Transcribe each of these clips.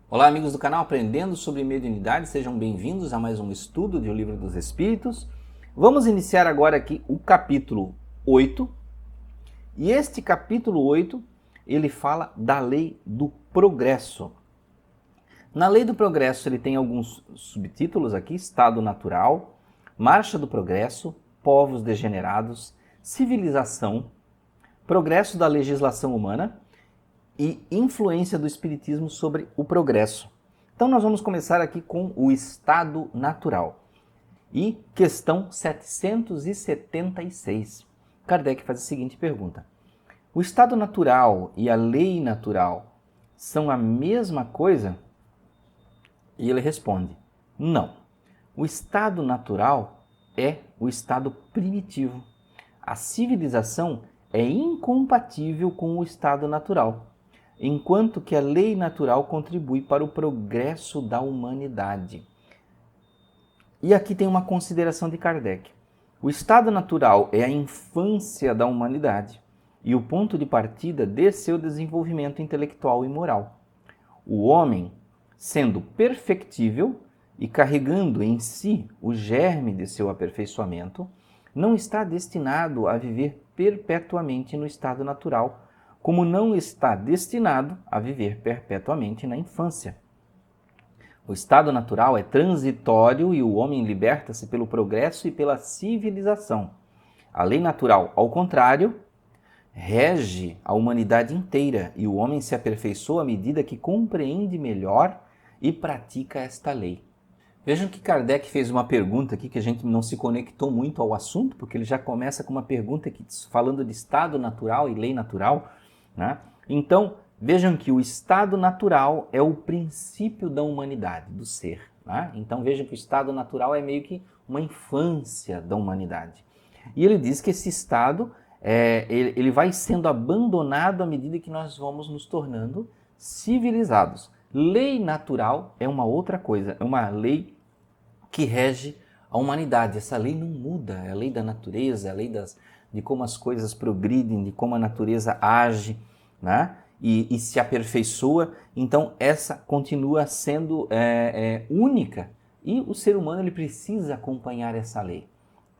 Olá, amigos do canal Aprendendo sobre Mediunidade, sejam bem-vindos a mais um estudo de O Livro dos Espíritos. Vamos iniciar agora aqui o capítulo 8, e este capítulo 8, ele fala da lei do progresso. Na lei do progresso ele tem alguns subtítulos aqui: estado natural, marcha do progresso, povos degenerados, civilização, progresso da legislação humana e influência do espiritismo sobre o progresso. Então nós vamos começar aqui com o estado natural. E questão 776. Kardec faz a seguinte pergunta: o estado natural e a lei natural são a mesma coisa? E ele responde: não. O estado natural é o estado primitivo. A civilização é incompatível com o estado natural, enquanto que a lei natural contribui para o progresso da humanidade. E aqui tem uma consideração de Kardec. O estado natural é a infância da humanidade e o ponto de partida de seu desenvolvimento intelectual e moral. O homem, sendo perfectível e carregando em si o germe de seu aperfeiçoamento, não está destinado a viver perpetuamente no estado natural, como não está destinado a viver perpetuamente na infância. O estado natural é transitório e o homem liberta-se pelo progresso e pela civilização. A lei natural, ao contrário, rege a humanidade inteira e o homem se aperfeiçoa à medida que compreende melhor e pratica esta lei. Vejam que Kardec fez uma pergunta aqui que a gente não se conectou muito ao assunto, porque ele já começa com uma pergunta aqui falando de estado natural e lei natural, né? Então, vejam que o estado natural é o princípio da humanidade, do ser, né? Então, vejam que o estado natural é meio que uma infância da humanidade. E ele diz que esse estado ele vai sendo abandonado à medida que nós vamos nos tornando civilizados. Lei natural é uma outra coisa, é uma lei que rege a humanidade. Essa lei não muda, é a lei da natureza, é a lei de como as coisas progridem, de como a natureza age, né? E se aperfeiçoa. Então essa continua sendo única e o ser humano ele precisa acompanhar essa lei.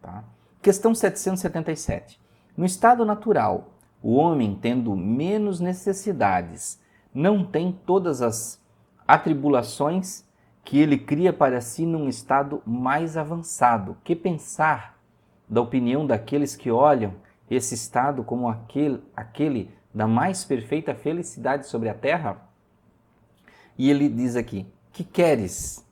Tá? Questão 777. No estado natural, o homem, tendo menos necessidades, não tem todas as atribulações que ele cria para si num estado mais avançado. Que pensar da opinião daqueles que olham esse estado como aquele da mais perfeita felicidade sobre a terra? E ele diz aqui: que queres?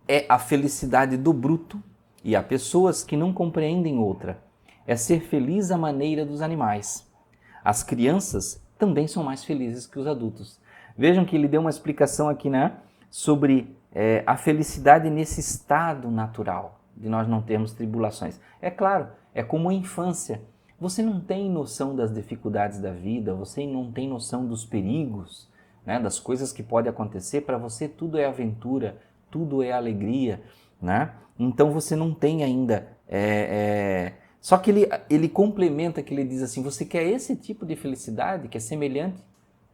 É a felicidade do bruto, e há pessoas que não compreendem outra. É ser feliz à maneira dos animais. As crianças também são mais felizes que os adultos. Vejam que ele deu uma explicação aqui, né, sobre a felicidade nesse estado natural, de nós não termos tribulações. É claro, é como a infância. Você não tem noção das dificuldades da vida, você não tem noção dos perigos, né, das coisas que podem acontecer. Para você tudo é aventura, tudo é alegria, né? Então você não tem ainda... Só que ele complementa, que ele diz assim: você quer esse tipo de felicidade que é semelhante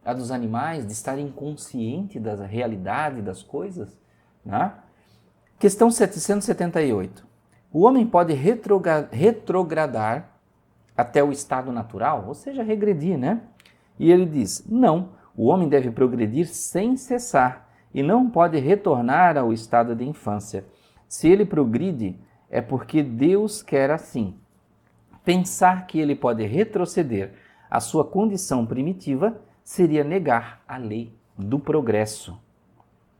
à dos animais, de estar inconsciente da realidade das coisas? Né? Questão 778. O homem pode retrogradar até o estado natural, ou seja, regredir, né? E ele diz: não, o homem deve progredir sem cessar e não pode retornar ao estado de infância. Se ele progride, é porque Deus quer assim. Pensar que ele pode retroceder à sua condição primitiva seria negar a lei do progresso.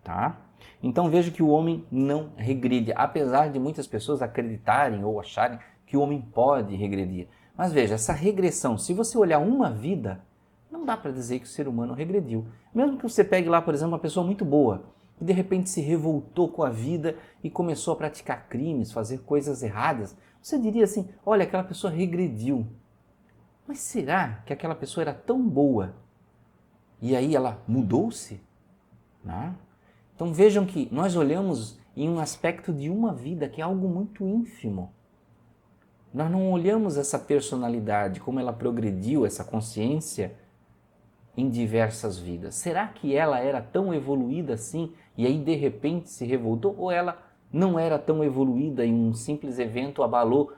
Tá? Então veja que o homem não regride, apesar de muitas pessoas acreditarem ou acharem que o homem pode regredir. Mas veja, essa regressão, se você olhar uma vida, não dá para dizer que o ser humano regrediu. Mesmo que você pegue lá, por exemplo, uma pessoa muito boa, que de repente se revoltou com a vida e começou a praticar crimes, fazer coisas erradas, você diria assim: olha, aquela pessoa regrediu. Mas será que aquela pessoa era tão boa e aí ela mudou-se? Não? Então vejam que nós olhamos em um aspecto de uma vida que é algo muito ínfimo. Nós não olhamos essa personalidade, como ela progrediu, essa consciência, em diversas vidas? Será que ela era tão evoluída assim e aí de repente se revoltou? Ou ela não era tão evoluída e um simples evento abalou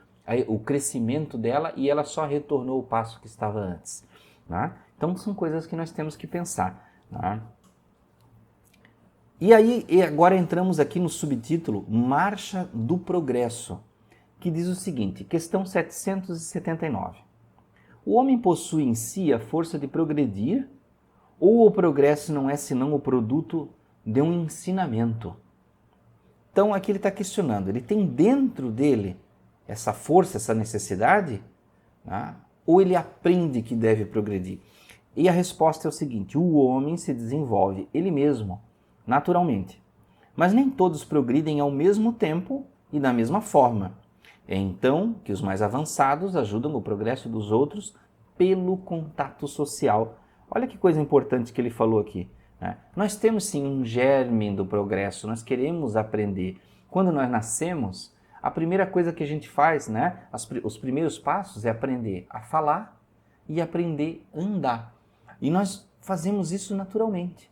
o crescimento dela e ela só retornou ao passo que estava antes? Né? Então são coisas que nós temos que pensar. Né? E aí, agora entramos aqui no subtítulo Marcha do Progresso, que diz o seguinte, questão 779. O homem possui em si a força de progredir ou o progresso não é senão o produto de um ensinamento? Então aqui ele está questionando, ele tem dentro dele essa força, essa necessidade, né? Ou ele aprende que deve progredir? E a resposta é o seguinte, o homem se desenvolve ele mesmo, naturalmente. Mas nem todos progridem ao mesmo tempo e da mesma forma. É então que os mais avançados ajudam o progresso dos outros pelo contato social. Olha que coisa importante que ele falou aqui. Né? Nós temos sim um germe do progresso, nós queremos aprender. Quando nós nascemos, a primeira coisa que a gente faz, né, os primeiros passos é aprender a falar e aprender a andar. E nós fazemos isso naturalmente.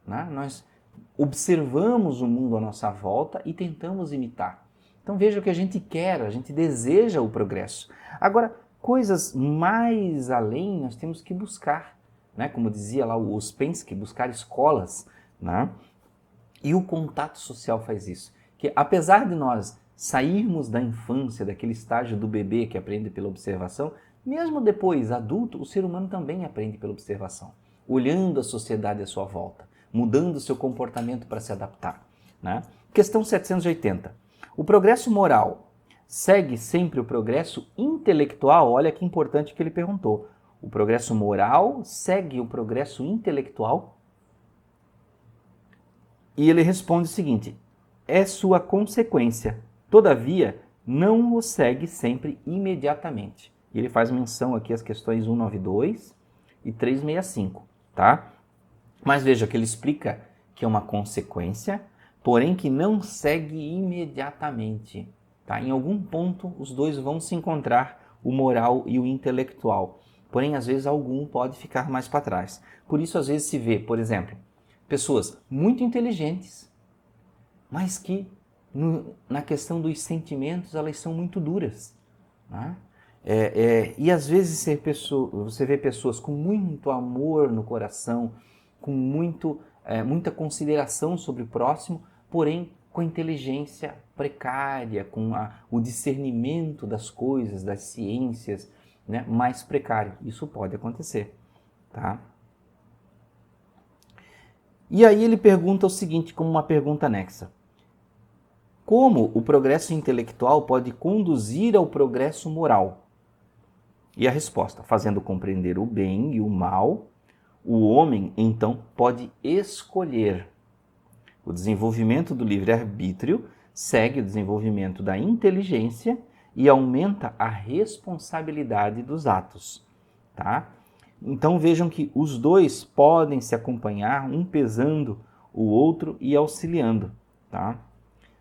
Né? Nós observamos o mundo à nossa volta e tentamos imitar. Então veja o que a gente quer, a gente deseja o progresso. Agora, coisas mais além nós temos que buscar, né? Como dizia lá o Ouspensky, buscar escolas, né? E o contato social faz isso. Que apesar de nós sairmos da infância, daquele estágio do bebê que aprende pela observação, mesmo depois, adulto, o ser humano também aprende pela observação, olhando a sociedade à sua volta, mudando seu comportamento para se adaptar. Né? Questão 780. O progresso moral segue sempre o progresso intelectual? Olha que importante que ele perguntou. O progresso moral segue o progresso intelectual? E ele responde o seguinte, é sua consequência, todavia não o segue sempre imediatamente. E ele faz menção aqui às questões 192 e 365, tá? Mas veja que ele explica que é uma consequência, porém que não segue imediatamente. Tá? Em algum ponto, os dois vão se encontrar, o moral e o intelectual. Porém, às vezes, algum pode ficar mais para trás. Por isso, às vezes, se vê, por exemplo, pessoas muito inteligentes, mas que, na questão dos sentimentos, elas são muito duras. Né? E, às vezes, você vê pessoas com muito amor no coração, com muita consideração sobre o próximo, porém com a inteligência precária, com o discernimento das coisas, das ciências, né, mais precário. Isso pode acontecer. Tá? E aí ele pergunta o seguinte, como uma pergunta anexa. Como o progresso intelectual pode conduzir ao progresso moral? E a resposta, fazendo compreender o bem e o mal, o homem, então, pode escolher. O desenvolvimento do livre-arbítrio segue o desenvolvimento da inteligência e aumenta a responsabilidade dos atos. Tá? Então vejam que os dois podem se acompanhar, um pesando o outro e auxiliando. Tá?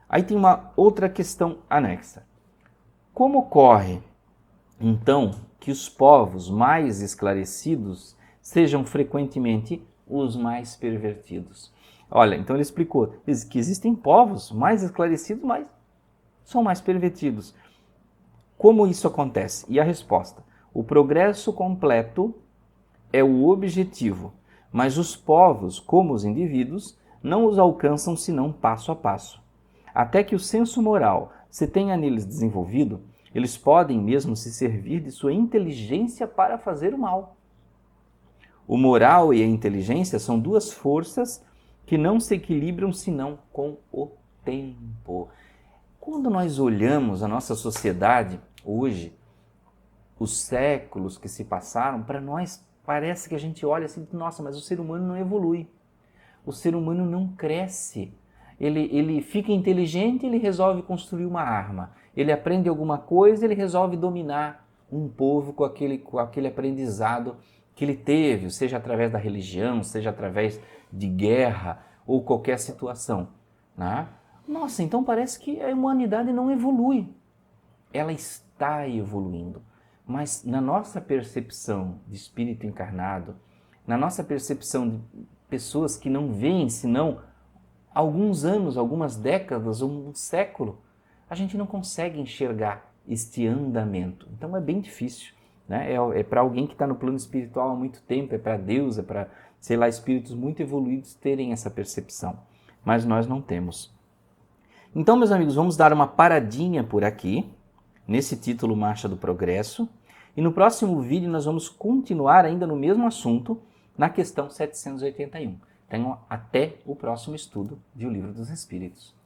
Aí tem uma outra questão anexa. Como ocorre, então, que os povos mais esclarecidos sejam frequentemente os mais pervertidos? Olha, então ele explicou que existem povos mais esclarecidos, mas são mais pervertidos. Como isso acontece? E a resposta: o progresso completo é o objetivo, mas os povos, como os indivíduos, não os alcançam senão passo a passo. Até que o senso moral se tenha neles desenvolvido, eles podem mesmo se servir de sua inteligência para fazer o mal. O moral e a inteligência são duas forças que não se equilibram senão com o tempo. Quando nós olhamos a nossa sociedade hoje, os séculos que se passaram, para nós parece que a gente olha assim, nossa, mas o ser humano não evolui. O ser humano não cresce. Ele fica inteligente, ele resolve construir uma arma. Ele aprende alguma coisa, ele resolve dominar um povo com aquele aprendizado que ele teve, seja através da religião, seja através de guerra ou qualquer situação. Né? Nossa, então parece que a humanidade não evolui. Ela está evoluindo. Mas na nossa percepção de espírito encarnado, na nossa percepção de pessoas que não veem senão alguns anos, algumas décadas ou um século, a gente não consegue enxergar este andamento. Então é bem difícil, né? É para alguém que está no plano espiritual há muito tempo, é para Deus, é para, sei lá, espíritos muito evoluídos terem essa percepção. Mas nós não temos. Então, meus amigos, vamos dar uma paradinha por aqui, nesse título Marcha do Progresso, e no próximo vídeo nós vamos continuar ainda no mesmo assunto, na questão 781. Então, até o próximo estudo de O Livro dos Espíritos.